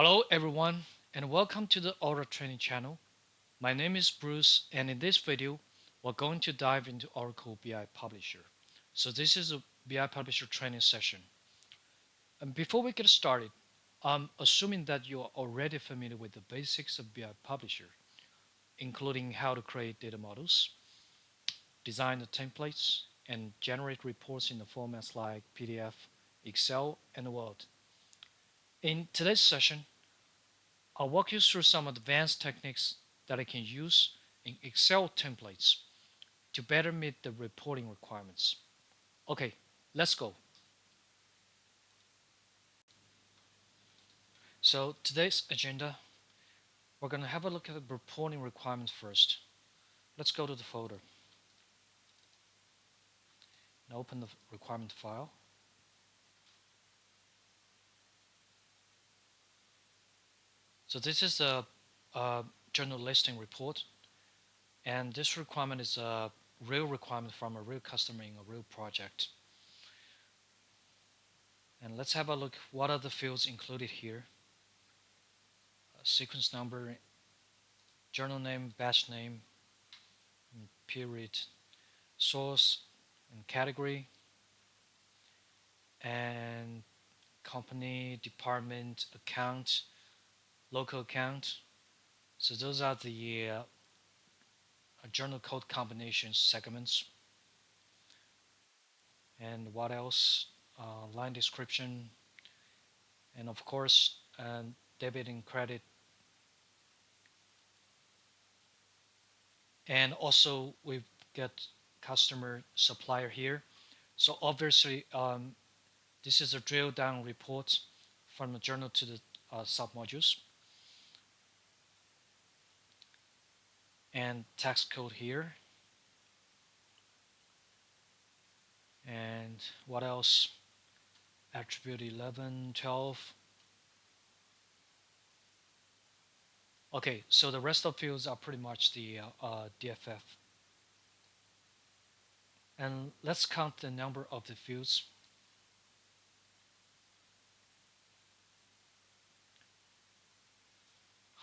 Hello everyone and welcome to the Aura Training channel. My name is Bruce and in this video we're going to dive into Oracle BI Publisher. So this is a BI Publisher training session. And before we get started, I'm assuming that you are already familiar with the basics of BI Publisher, including how to create data models, design the templates, and generate reports in the formats like PDF, Excel, and Word. In today's session, I'll walk you through some advanced techniques that I can use in Excel templates to better meet the reporting requirements. Okay, let's go. So today's agenda, we're going to have a look at the reporting requirements first. Let's go to the folder and open the requirement file. So this is a journal listing report, and this requirement is a real requirement from a real customer in a real project. And let's have a look what are the fields included here. Sequence number, journal name, batch name, period, source and category, and company, department, account, local account. So those are the journal code combinations segments. And what else? Line description, and of course, debit and credit. And also we've got customer supplier here. So obviously, this is a drill down report from the journal to the submodules. And text code here. And what else? Attribute 11, 12. Okay, so the rest of fields are pretty much the DFF. And let's count the number of the fields.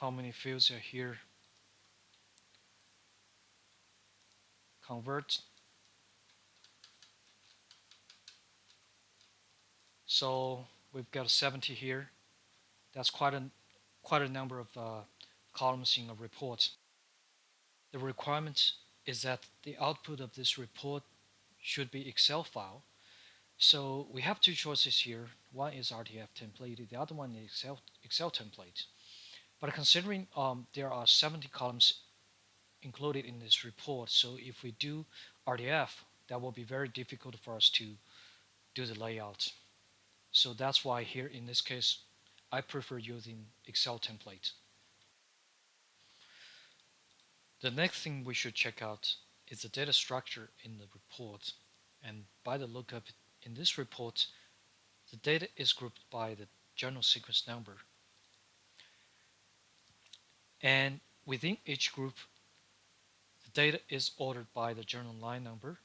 How many fields are here? Convert. So we've got 70 here. That's quite a number of columns in a report. The requirement is that the output of this report should be Excel file. So we have two choices here. One is RTF template, the other one is Excel template. But considering there are 70 columns included in this report, so if we do RTF, that will be very difficult for us to do the layout. So that's why here in this case, I prefer using Excel template. The next thing we should check out is the data structure in the report. And by the look of it, in this report, the data is grouped by the journal sequence number. And within each group, the data is ordered by the journal line number.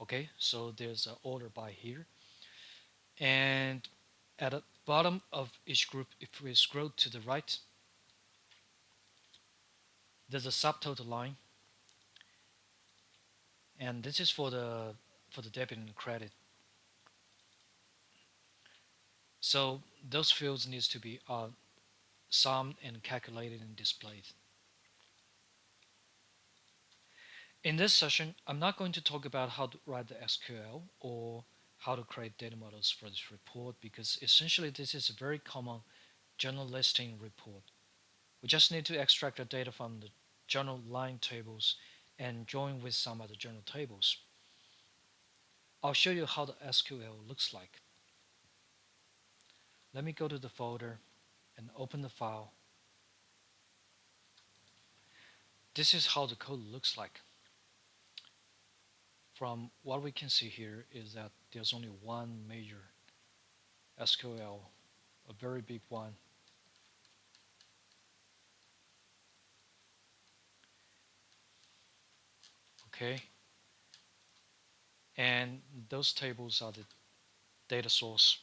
Okay, so there's an order by here. And at the bottom of each group, if we scroll to the right, there's a subtotal line. And this is for the debit and credit. So those fields needs to be summed and calculated and displayed. In this session, I'm not going to talk about how to write the SQL or how to create data models for this report because essentially this is a very common journal listing report. We just need to extract the data from the journal line tables and join with some other journal tables. I'll show you how the SQL looks like. Let me go to the folder and open the file. This is how the code looks like. From what we can see here is that there's only one major SQL, a very big one. Okay, and those tables are the data source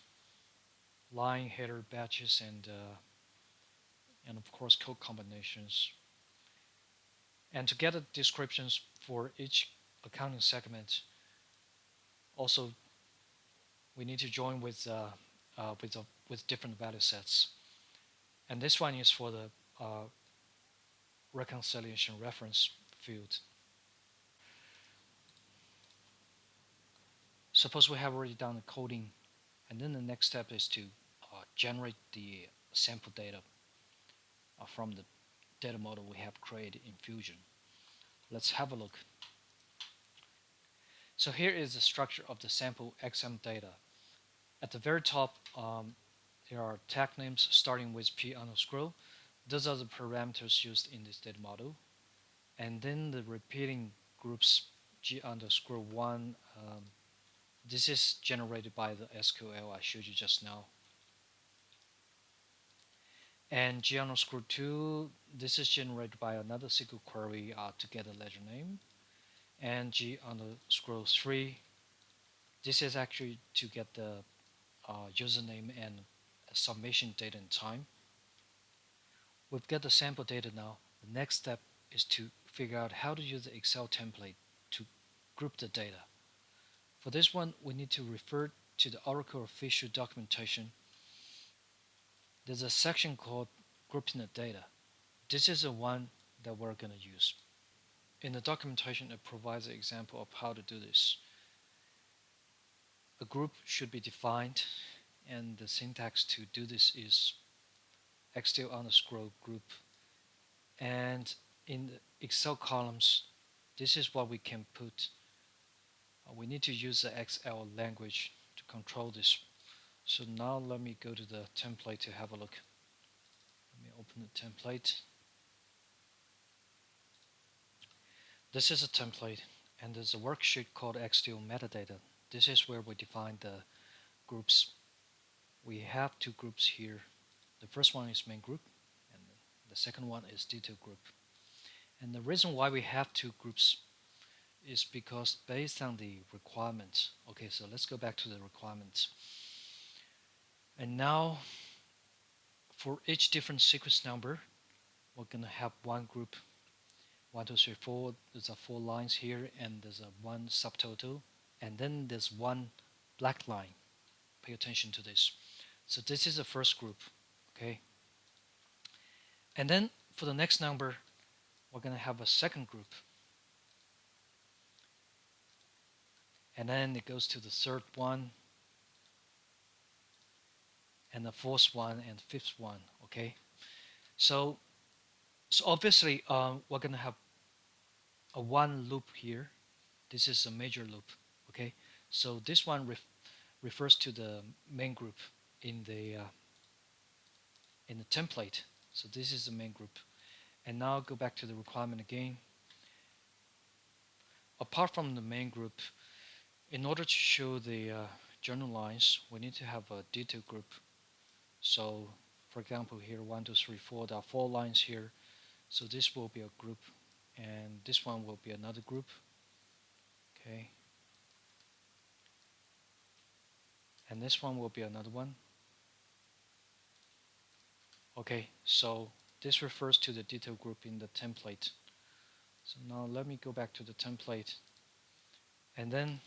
line header batches and of course code combinations. And to get the descriptions for each accounting segment, also we need to join with different value sets. And this one is for the reconciliation reference field. Suppose we have already done the coding, and then the next step is to generate the sample data from the data model we have created in Fusion. Let's have a look. So here is the structure of the sample XM data. At the very top, there are tag names starting with P underscore. Those are the parameters used in this data model. And then the repeating groups G underscore 1. This is generated by the SQL I showed you just now. And G underscore 2, this is generated by another SQL query to get a ledger name. And G underscore 3, this is actually to get the username and submission date and time. We've got the sample data now. The next step is to figure out how to use the Excel template to group the data. For this one, we need to refer to the Oracle official documentation. There's a section called grouping the data. This is the one that we're going to use. In the documentation, it provides an example of how to do this. A group should be defined, and the syntax to do this is xdl underscore group. And in the Excel columns, this is what we can put. We need to use the XL language to control this. So now let me go to the template to have a look. Let me open the template. This is a template, and there's a worksheet called XDO metadata. This is where we define the groups. We have two groups here. The first one is main group, and the second one is detail group. And the reason why we have two groups is because based on the requirements. Okay, so let's go back to the requirements. And now for each different sequence number, we're gonna have one group. 1, 2, 3, 4. There's a 4 lines here, and there's a one subtotal, and then there's one black line. Pay attention to this. So this is the first group, okay? And then for the next number, we're gonna have a second group. And then it goes to the third one, and the fourth one, and fifth one, okay? So obviously, we're gonna have a one loop here. This is a major loop, okay? So this one refers to the main group in the template. So this is the main group. And now go back to the requirement again. Apart from the main group, in order to show the journal lines, we need to have a detail group. So for example here 1, 2, 3, 4, there are 4 lines here. So this will be a group, and this one will be another group. Okay. And this one will be another one. Okay, so this refers to the detail group in the template. So now let me go back to the template, and then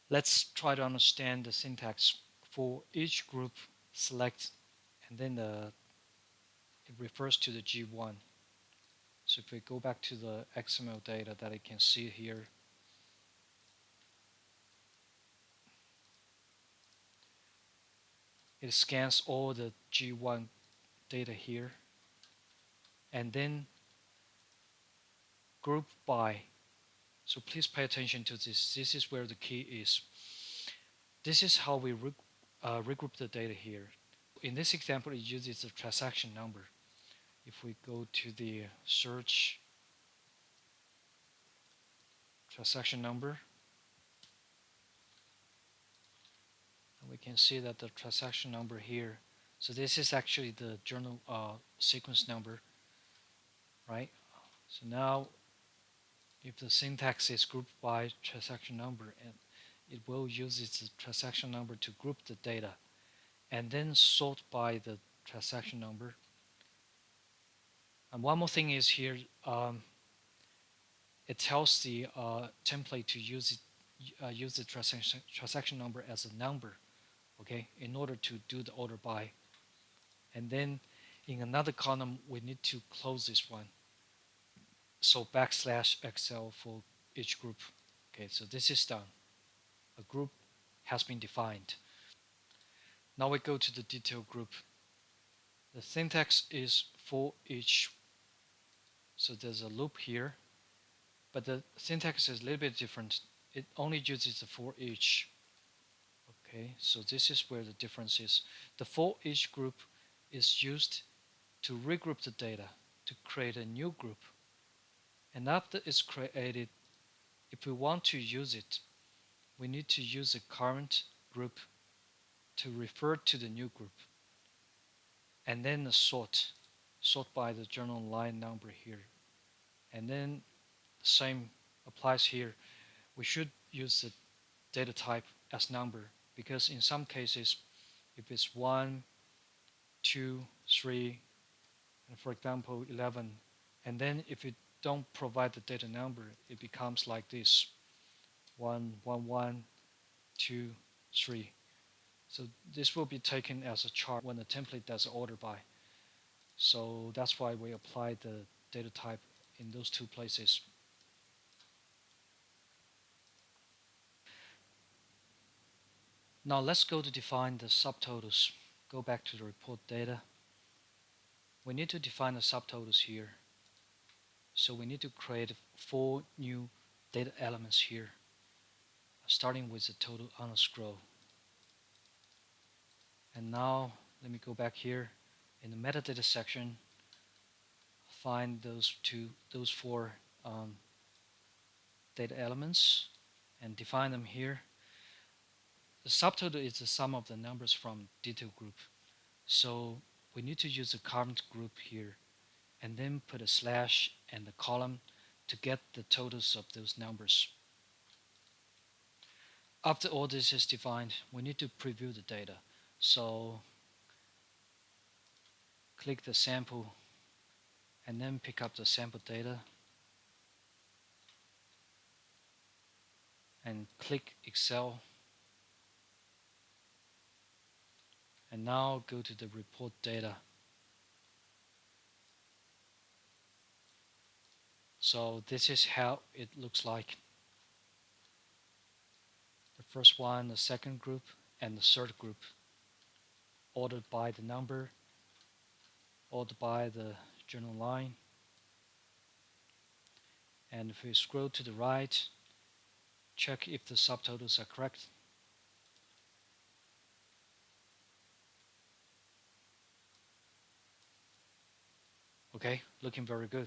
let's try to understand the syntax for each group. Select, and then it refers to the G1. So if we go back to the XML data that I can see here, it scans all the G1 data here, and then group by. So please pay attention to this. This is where the key is. This is how we regroup the data here. In this example, it uses the transaction number. If we go to the search transaction number, and we can see that the transaction number here. So this is actually the journal sequence number, right? So now, if the syntax is grouped by transaction number, and it will use its transaction number to group the data and then sort by the transaction number. And one more thing is here, it tells the template to use the transaction number as a number, okay, in order to do the order by. And then in another column, we need to close this one. So backslash XL for each group. Okay, so this is done. A group has been defined. Now we go to the detail group. The syntax is for each. So there's a loop here, but the syntax is a little bit different. It only uses the for each. Okay, so this is where the difference is. The for each group is used to regroup the data to create a new group. And after it's created, if we want to use it, we need to use the current group to refer to the new group. And then sort by the journal line number here. And then the same applies here. We should use the data type as number because in some cases, if it's 1, 2, 3, and for example 11, and then if you don't provide the data number, it becomes like this: 1, 1, 1, 2, 3. So this will be taken as a chart when the template does order by. So that's why we apply the data type in those two places. Now let's go to define the subtotals. Go back to the report data. We need to define the subtotals here. So we need to create 4 new data elements here, starting with the total on a scroll. And now let me go back here in the metadata section, find those 4 data elements and define them here. The subtotal is the sum of the numbers from detail group. So we need to use the current group here and then put a slash and the column to get the totals of those numbers. After all this is defined, we need to preview the data. So click the sample and then pick up the sample data and click Excel. And now go to the report data. So this is how it looks like. The first one, the second group, and the third group, ordered by the number, ordered by the journal line. And if we scroll to the right, check if the subtotals are correct. Okay, looking very good.